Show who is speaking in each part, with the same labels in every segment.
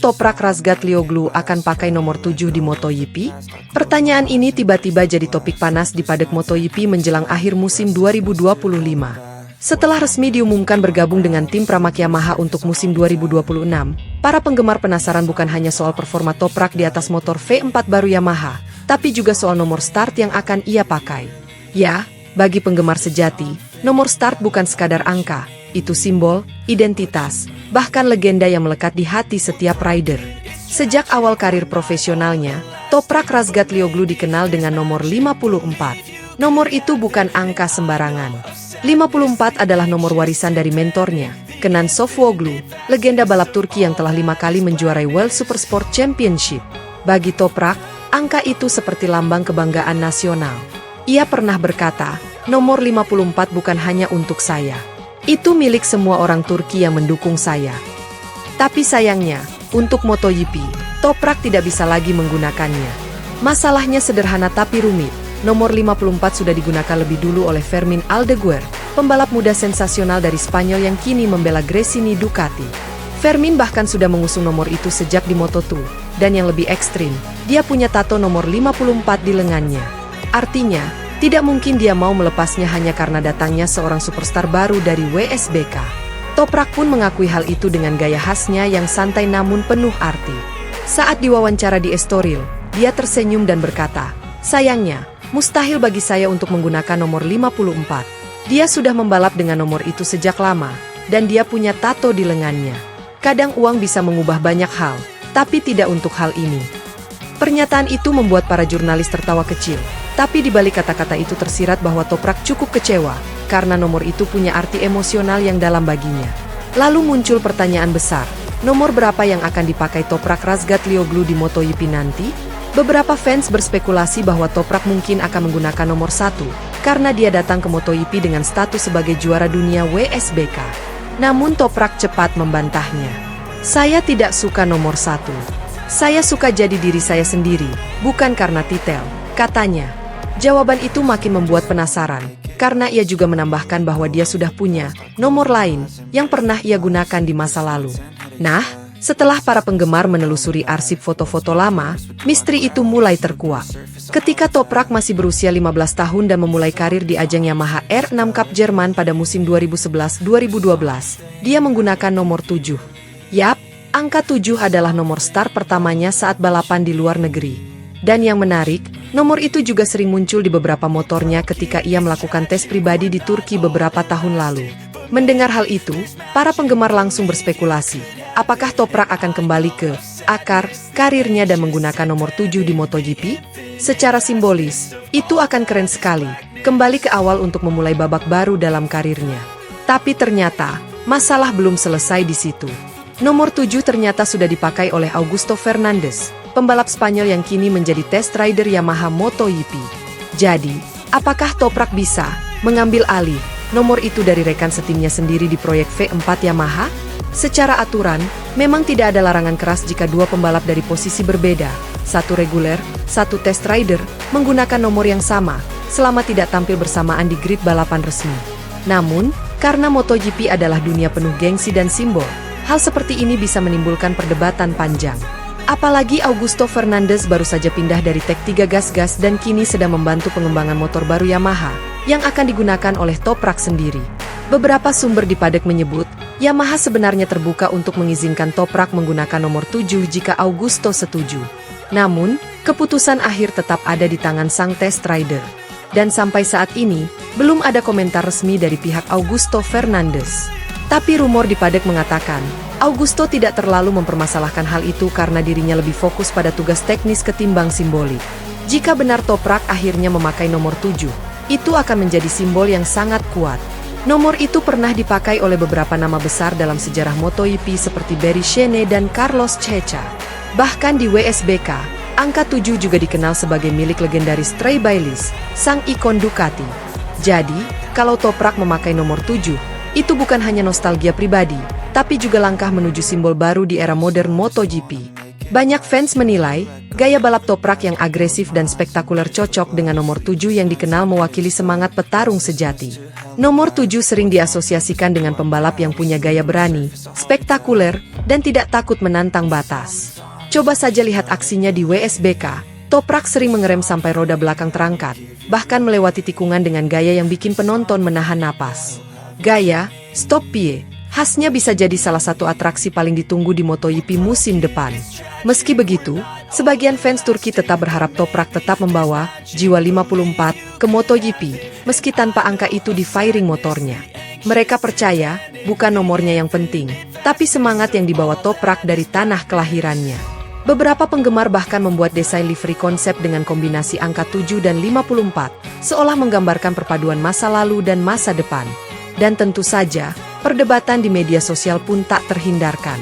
Speaker 1: Toprak Razgatlioglu akan pakai nomor 7 di MotoGP? Pertanyaan ini tiba-tiba jadi topik panas di paddock MotoGP menjelang akhir musim 2025. Setelah resmi diumumkan bergabung dengan tim Pramac Yamaha untuk musim 2026, para penggemar penasaran bukan hanya soal performa Toprak di atas motor V4 baru Yamaha, tapi juga soal nomor start yang akan ia pakai. Ya, bagi penggemar sejati, nomor start bukan sekadar angka, itu simbol, identitas, bahkan legenda yang melekat di hati setiap rider. Sejak awal karir profesionalnya, Toprak Razgatlioglu dikenal dengan nomor 54. Nomor itu bukan angka sembarangan. 54 adalah nomor warisan dari mentornya, Kenan Sofuoglu, legenda balap Turki yang telah 5 kali menjuarai World Supersport Championship. Bagi Toprak, angka itu seperti lambang kebanggaan nasional. Ia pernah berkata, nomor 54 bukan hanya untuk saya. Itu milik semua orang Turki yang mendukung saya. Tapi sayangnya, untuk MotoGP, Toprak tidak bisa lagi menggunakannya. Masalahnya sederhana tapi rumit. Nomor 54 sudah digunakan lebih dulu oleh Fermin Aldeguer, pembalap muda sensasional dari Spanyol yang kini membela Gresini Ducati. Fermin bahkan sudah mengusung nomor itu sejak di Moto2, dan yang lebih ekstrim, dia punya tato nomor 54 di lengannya. Artinya, tidak mungkin dia mau melepasnya hanya karena datangnya seorang superstar baru dari WSBK. Toprak pun mengakui hal itu dengan gaya khasnya yang santai namun penuh arti. Saat diwawancara di Estoril, dia tersenyum dan berkata, "Sayangnya, mustahil bagi saya untuk menggunakan nomor 54. Dia sudah membalap dengan nomor itu sejak lama, dan dia punya tato di lengannya. Kadang uang bisa mengubah banyak hal, tapi tidak untuk hal ini." Pernyataan itu membuat para jurnalis tertawa kecil. Tapi di balik kata-kata itu tersirat bahwa Toprak cukup kecewa, karena nomor itu punya arti emosional yang dalam baginya. Lalu muncul pertanyaan besar, nomor berapa yang akan dipakai Toprak Razgatlioglu di MotoGP nanti? Beberapa fans berspekulasi bahwa Toprak mungkin akan menggunakan nomor 1, karena dia datang ke MotoGP dengan status sebagai juara dunia WSBK. Namun Toprak cepat membantahnya. "Saya tidak suka nomor 1. Saya suka jadi diri saya sendiri, bukan karena titel," katanya. Jawaban itu makin membuat penasaran, karena ia juga menambahkan bahwa dia sudah punya nomor lain yang pernah ia gunakan di masa lalu. Nah, setelah para penggemar menelusuri arsip foto-foto lama, misteri itu mulai terkuak. Ketika Toprak masih berusia 15 tahun dan memulai karir di ajang Yamaha R6 Cup Jerman pada musim 2011-2012, dia menggunakan nomor 7. Yap, angka 7 adalah nomor start pertamanya saat balapan di luar negeri. Dan yang menarik, nomor itu juga sering muncul di beberapa motornya ketika ia melakukan tes pribadi di Turki beberapa tahun lalu. Mendengar hal itu, para penggemar langsung berspekulasi, apakah Toprak akan kembali ke akar karirnya dan menggunakan nomor 7 di MotoGP? Secara simbolis, itu akan keren sekali, kembali ke awal untuk memulai babak baru dalam karirnya. Tapi ternyata, masalah belum selesai di situ. Nomor 7 ternyata sudah dipakai oleh Augusto Fernandes, pembalap Spanyol yang kini menjadi test rider Yamaha MotoGP. Jadi, apakah Toprak bisa mengambil alih nomor itu dari rekan setimnya sendiri di proyek V4 Yamaha? Secara aturan, memang tidak ada larangan keras jika dua pembalap dari posisi berbeda, satu reguler, satu test rider, menggunakan nomor yang sama, selama tidak tampil bersamaan di grid balapan resmi. Namun, karena MotoGP adalah dunia penuh gengsi dan simbol, hal seperti ini bisa menimbulkan perdebatan panjang. Apalagi Augusto Fernandes baru saja pindah dari Tech3 Gas-Gas dan kini sedang membantu pengembangan motor baru Yamaha, yang akan digunakan oleh Toprak sendiri. Beberapa sumber di paddock menyebut, Yamaha sebenarnya terbuka untuk mengizinkan Toprak menggunakan nomor 7 jika Augusto setuju. Namun, keputusan akhir tetap ada di tangan sang test rider. Dan sampai saat ini, belum ada komentar resmi dari pihak Augusto Fernandes. Tapi rumor di paddock mengatakan, Augusto tidak terlalu mempermasalahkan hal itu karena dirinya lebih fokus pada tugas teknis ketimbang simbolik. Jika benar Toprak akhirnya memakai nomor 7, itu akan menjadi simbol yang sangat kuat. Nomor itu pernah dipakai oleh beberapa nama besar dalam sejarah MotoGP seperti Barry Shene dan Carlos Checa. Bahkan di WSBK, angka 7 juga dikenal sebagai milik legendaris Trey Bayliss, sang ikon Ducati. Jadi, kalau Toprak memakai nomor 7, itu bukan hanya nostalgia pribadi, tapi juga langkah menuju simbol baru di era modern MotoGP. Banyak fans menilai, gaya balap Toprak yang agresif dan spektakuler cocok dengan nomor 7 yang dikenal mewakili semangat petarung sejati. Nomor 7 sering diasosiasikan dengan pembalap yang punya gaya berani, spektakuler, dan tidak takut menantang batas. Coba saja lihat aksinya di WSBK. Toprak sering mengerem sampai roda belakang terangkat, bahkan melewati tikungan dengan gaya yang bikin penonton menahan napas. Gaya stop pie khasnya bisa jadi salah satu atraksi paling ditunggu di MotoGP musim depan. Meski begitu, sebagian fans Turki tetap berharap Toprak tetap membawa jiwa 54 ke MotoGP, meski tanpa angka itu di fairing motornya. Mereka percaya, bukan nomornya yang penting, tapi semangat yang dibawa Toprak dari tanah kelahirannya. Beberapa penggemar bahkan membuat desain livery konsep dengan kombinasi angka 7 dan 54, seolah menggambarkan perpaduan masa lalu dan masa depan. Dan tentu saja, perdebatan di media sosial pun tak terhindarkan.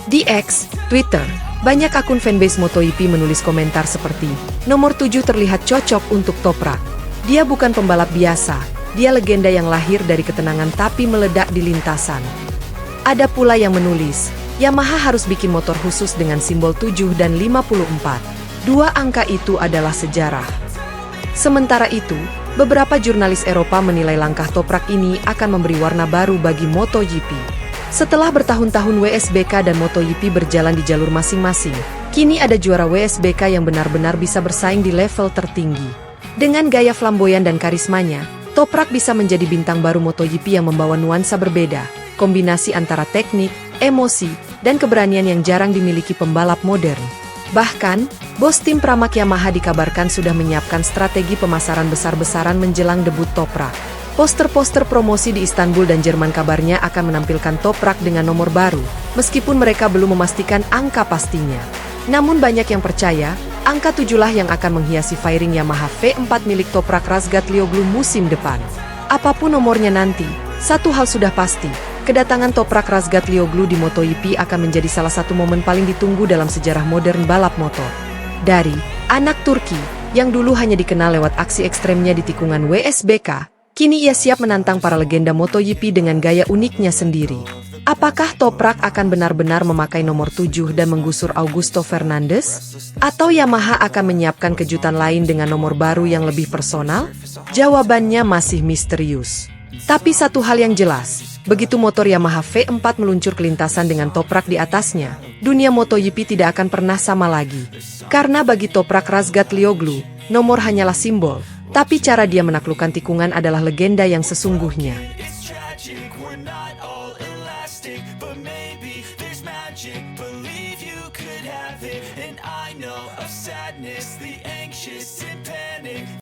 Speaker 1: Di X, Twitter, banyak akun fanbase MotoGP menulis komentar seperti, nomor 7 terlihat cocok untuk Toprak. Dia bukan pembalap biasa, dia legenda yang lahir dari ketenangan tapi meledak di lintasan. Ada pula yang menulis, Yamaha harus bikin motor khusus dengan simbol 7 dan 54. Dua angka itu adalah sejarah. Sementara itu, beberapa jurnalis Eropa menilai langkah Toprak ini akan memberi warna baru bagi MotoGP. Setelah bertahun-tahun WSBK dan MotoGP berjalan di jalur masing-masing, kini ada juara WSBK yang benar-benar bisa bersaing di level tertinggi. Dengan gaya flamboyan dan karismanya, Toprak bisa menjadi bintang baru MotoGP yang membawa nuansa berbeda, kombinasi antara teknik, emosi, dan keberanian yang jarang dimiliki pembalap modern. Bahkan, bos tim pramak Yamaha dikabarkan sudah menyiapkan strategi pemasaran besar-besaran menjelang debut Toprak. Poster-poster promosi di Istanbul dan Jerman kabarnya akan menampilkan Toprak dengan nomor baru, meskipun mereka belum memastikan angka pastinya. Namun banyak yang percaya, angka 7-lah yang akan menghiasi fairing Yamaha V4 milik Toprak Razgatlioglu musim depan. Apapun nomornya nanti, satu hal sudah pasti, kedatangan Toprak Razgatlioglu di MotoGP akan menjadi salah satu momen paling ditunggu dalam sejarah modern balap motor. Dari anak Turki, yang dulu hanya dikenal lewat aksi ekstremnya di tikungan WSBK, kini ia siap menantang para legenda MotoGP dengan gaya uniknya sendiri. Apakah Toprak akan benar-benar memakai nomor 7 dan menggusur Augusto Fernandes? Atau Yamaha akan menyiapkan kejutan lain dengan nomor baru yang lebih personal? Jawabannya masih misterius. Tapi satu hal yang jelas, begitu motor Yamaha V4 meluncur ke lintasan dengan Toprak di atasnya, dunia MotoGP tidak akan pernah sama lagi. Karena bagi Toprak Razgatlioglu, nomor hanyalah simbol, tapi cara dia menaklukkan tikungan adalah legenda yang sesungguhnya.